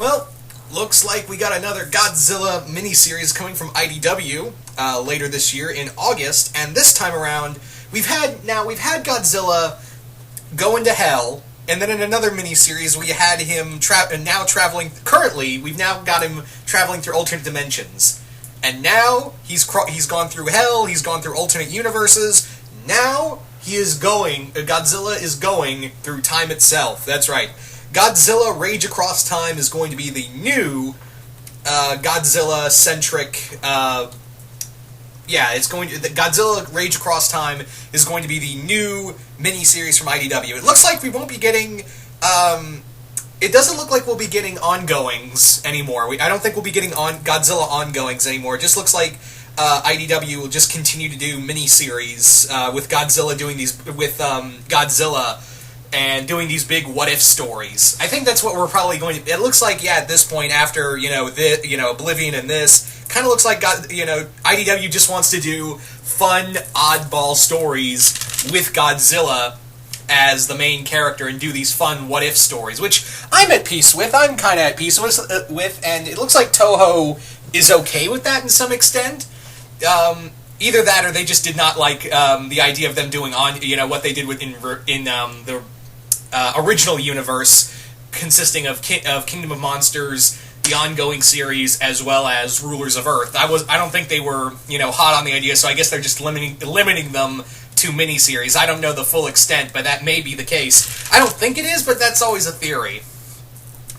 Well, looks like we got another Godzilla miniseries coming from IDW later this year in August, and this time around we've had Godzilla go into hell, and then in another miniseries we had him traveling. Currently, we've now got him traveling through alternate dimensions, and now he's gone through hell. He's gone through alternate universes. Now Godzilla is going through time itself. That's right. Godzilla Rage Across Time is going to be the new Godzilla-centric... Godzilla Rage Across Time is going to be the new miniseries from IDW. It looks like we won't be getting... it doesn't look like we'll be getting ongoings anymore. I don't think we'll be getting Godzilla ongoings anymore. It just looks like IDW will just continue to do miniseries with Godzilla doing these... with Godzilla... and doing these big what-if stories. I think that's what we're probably going to... It looks like, at this point, after, Oblivion and this, kind of looks like, IDW just wants to do fun, oddball stories with Godzilla as the main character and do these fun what-if stories, which I'm at peace with. I'm kind of at peace with, and it looks like Toho is okay with that in some extent. Either that, or they just did not like the idea of them doing what they did in the original universe, consisting of Kingdom of Monsters, the ongoing series, as well as Rulers of Earth. I don't think they were hot on the idea, so I guess they're just limiting them to miniseries. I don't know the full extent, but that may be the case. I don't think it is, but that's always a theory.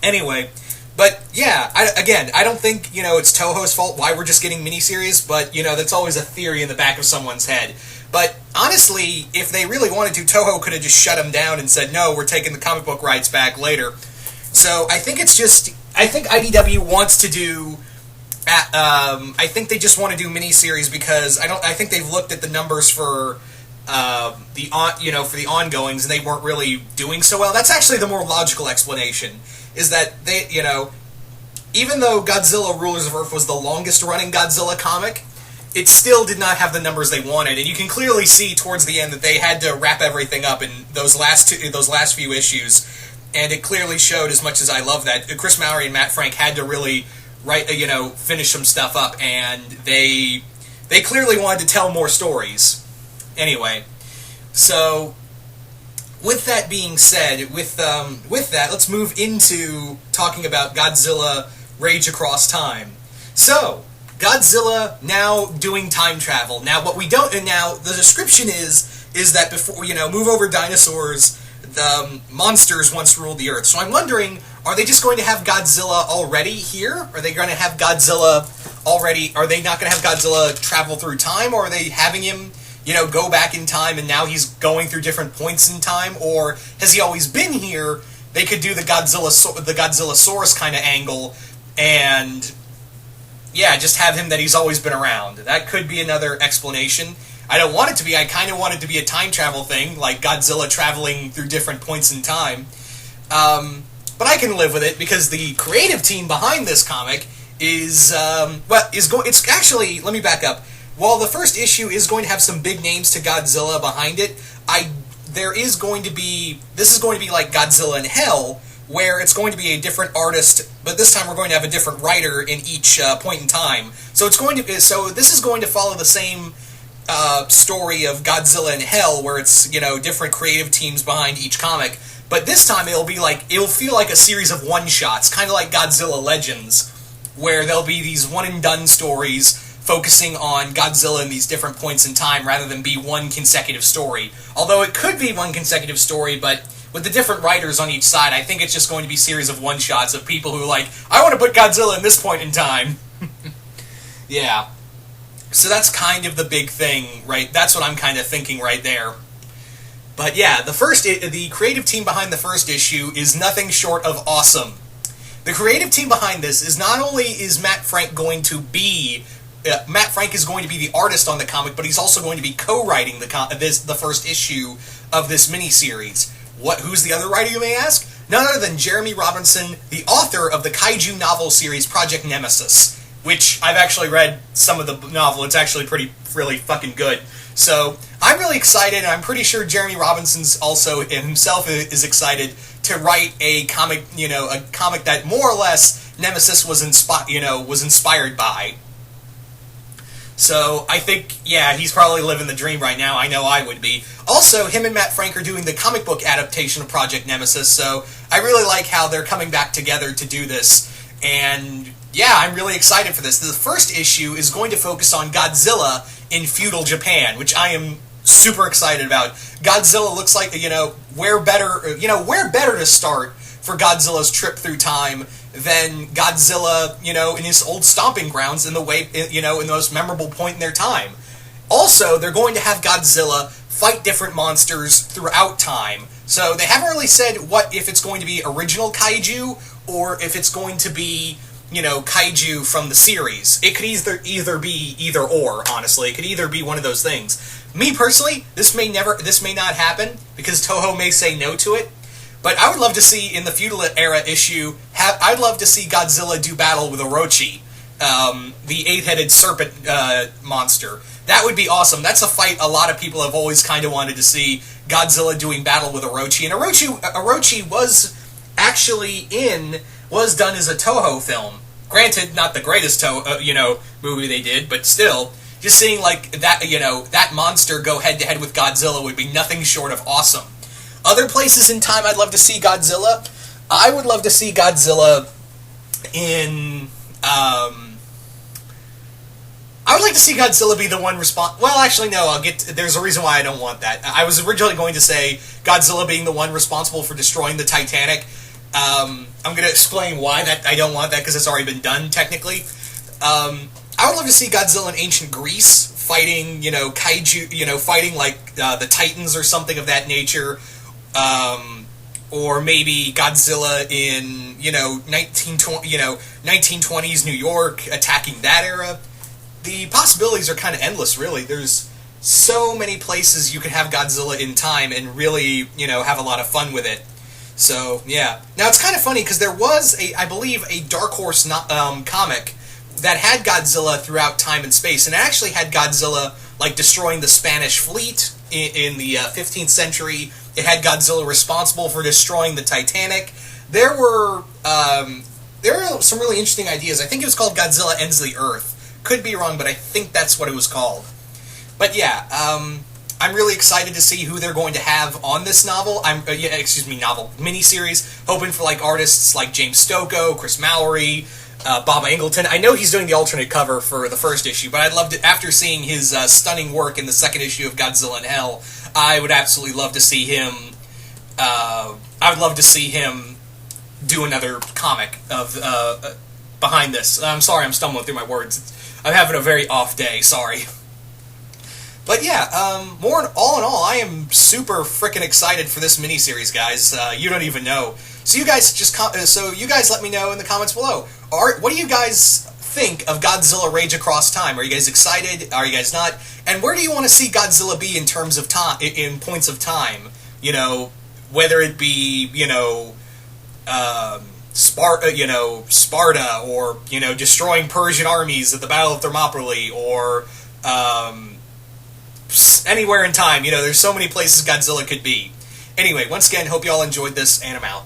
Anyway. But, I don't think, it's Toho's fault why we're just getting miniseries, but, that's always a theory in the back of someone's head. But, honestly, if they really wanted to, Toho could have just shut them down and said, no, we're taking the comic book rights back later. So, I think IDW wants to do... I think they just want to do miniseries because I think they've looked at the numbers for... for the ongoings, and they weren't really doing so well. That's actually the more logical explanation, is that they, even though Godzilla Rulers of Earth was the longest-running Godzilla comic, it still did not have the numbers they wanted, and you can clearly see towards the end that they had to wrap everything up in those last few issues, and it clearly showed, as much as I love that, Chris Mowry and Matt Frank had to really finish some stuff up, and they clearly wanted to tell more stories. Anyway, so with that being said, with that, let's move into talking about Godzilla Rage Across Time. So, Godzilla now doing time travel. Now, what we don't, and now the description is that before, move over dinosaurs, the monsters once ruled the Earth. So I'm wondering, are they just going to have Godzilla already here? Are they going to have Godzilla already, are they not going to have Godzilla travel through time, or are they having him go back in time, and now he's going through different points in time? Or has he always been here? They could do the Godzillasaurus kind of angle, and just have him that he's always been around. That could be another explanation. I don't want it to be. I kind of want it to be a time travel thing, like Godzilla traveling through different points in time. But I can live with it because the creative team behind this comic it's actually, let me back up. While the first issue is going to have some big names to Godzilla behind it, this is going to be like Godzilla in Hell, where it's going to be a different artist, but this time we're going to have a different writer in each point in time. So this is going to follow the same story of Godzilla in Hell, where it's different creative teams behind each comic. But this time it'll feel like a series of one-shots, kind of like Godzilla Legends, where there'll be these one-and-done stories focusing on Godzilla in these different points in time rather than be one consecutive story. Although it could be one consecutive story, but with the different writers on each side, I think it's just going to be a series of one-shots of people who I want to put Godzilla in this point in time. Yeah. So that's kind of the big thing, right? That's what I'm kind of thinking right there. But yeah, the creative team behind the first issue is nothing short of awesome. The creative team behind this is not only is Matt Frank going to be the artist on the comic, but he's also going to be co-writing the first issue of this miniseries. Who's the other writer, you may ask? None other than Jeremy Robinson, the author of the kaiju novel series Project Nemesis, which I've actually read some of the novel. It's actually really fucking good. So I'm really excited, and I'm pretty sure Jeremy Robinson's also himself is excited to write a comic, a comic that more or less Nemesis was inspired by. So I think, yeah, he's probably living the dream right now. I know I would be. Also, him and Matt Frank are doing the comic book adaptation of Project Nemesis, so I really like how they're coming back together to do this. And yeah, I'm really excited for this. The first issue is going to focus on Godzilla in feudal Japan, which I am super excited about. Godzilla looks like, where better to start for Godzilla's trip through time than Godzilla, in his old stomping grounds in the most memorable point in their time. Also, they're going to have Godzilla fight different monsters throughout time. So they haven't really said if it's going to be original kaiju or if it's going to be, kaiju from the series. It could either be either or, honestly. It could either be one of those things. Me personally, this may not happen because Toho may say no to it. But I would love to see, in the feudal era issue, I'd love to see Godzilla do battle with Orochi, the eight-headed serpent monster. That would be awesome. That's a fight a lot of people have always kind of wanted to see, Godzilla doing battle with Orochi. And Orochi was done as a Toho film. Granted, not the greatest movie they did, but still, just seeing that monster go head-to-head with Godzilla would be nothing short of awesome. Other places in time I'd love to see Godzilla. I would love to see Godzilla in... I would like to see Godzilla be the one well, actually, no, there's a reason why I don't want that. I was originally going to say Godzilla being the one responsible for destroying the Titanic. I'm going to explain why I don't want that, because it's already been done, technically. I would love to see Godzilla in ancient Greece, fighting, kaiju, fighting like the Titans or something of that nature. Or maybe Godzilla in, 1920s New York, attacking that era. The possibilities are kind of endless, really. There's so many places you could have Godzilla in time and really, have a lot of fun with it. So, yeah. Now, it's kind of funny, because there was, I believe, a Dark Horse comic that had Godzilla throughout time and space, and it actually had Godzilla, destroying the Spanish fleet in the 15th century. It had Godzilla responsible for destroying the Titanic. There were some really interesting ideas. I think it was called Godzilla Ends the Earth. Could be wrong, but I think that's what it was called. But yeah, I'm really excited to see who they're going to have on this novel. Miniseries. Hoping for artists like James Stokoe, Chris Mallory, Bob Angleton. I know he's doing the alternate cover for the first issue, but I'd love to, after seeing his stunning work in the second issue of Godzilla in Hell, I would absolutely love to see him. I would love to see him do another comic of behind this. I'm sorry, I'm stumbling through my words. I'm having a very off day. Sorry. But yeah, all in all, I am super freaking excited for this miniseries, guys. You don't even know. So you guys let me know in the comments below. What do you guys think of Godzilla Rage Across Time? Are you guys excited? Are you guys not? And where do you want to see Godzilla be in terms of time, in points of time? Whether it be Sparta, or destroying Persian armies at the Battle of Thermopylae, or anywhere in time. There's so many places Godzilla could be. Anyway, once again, hope you all enjoyed this, and I'm out.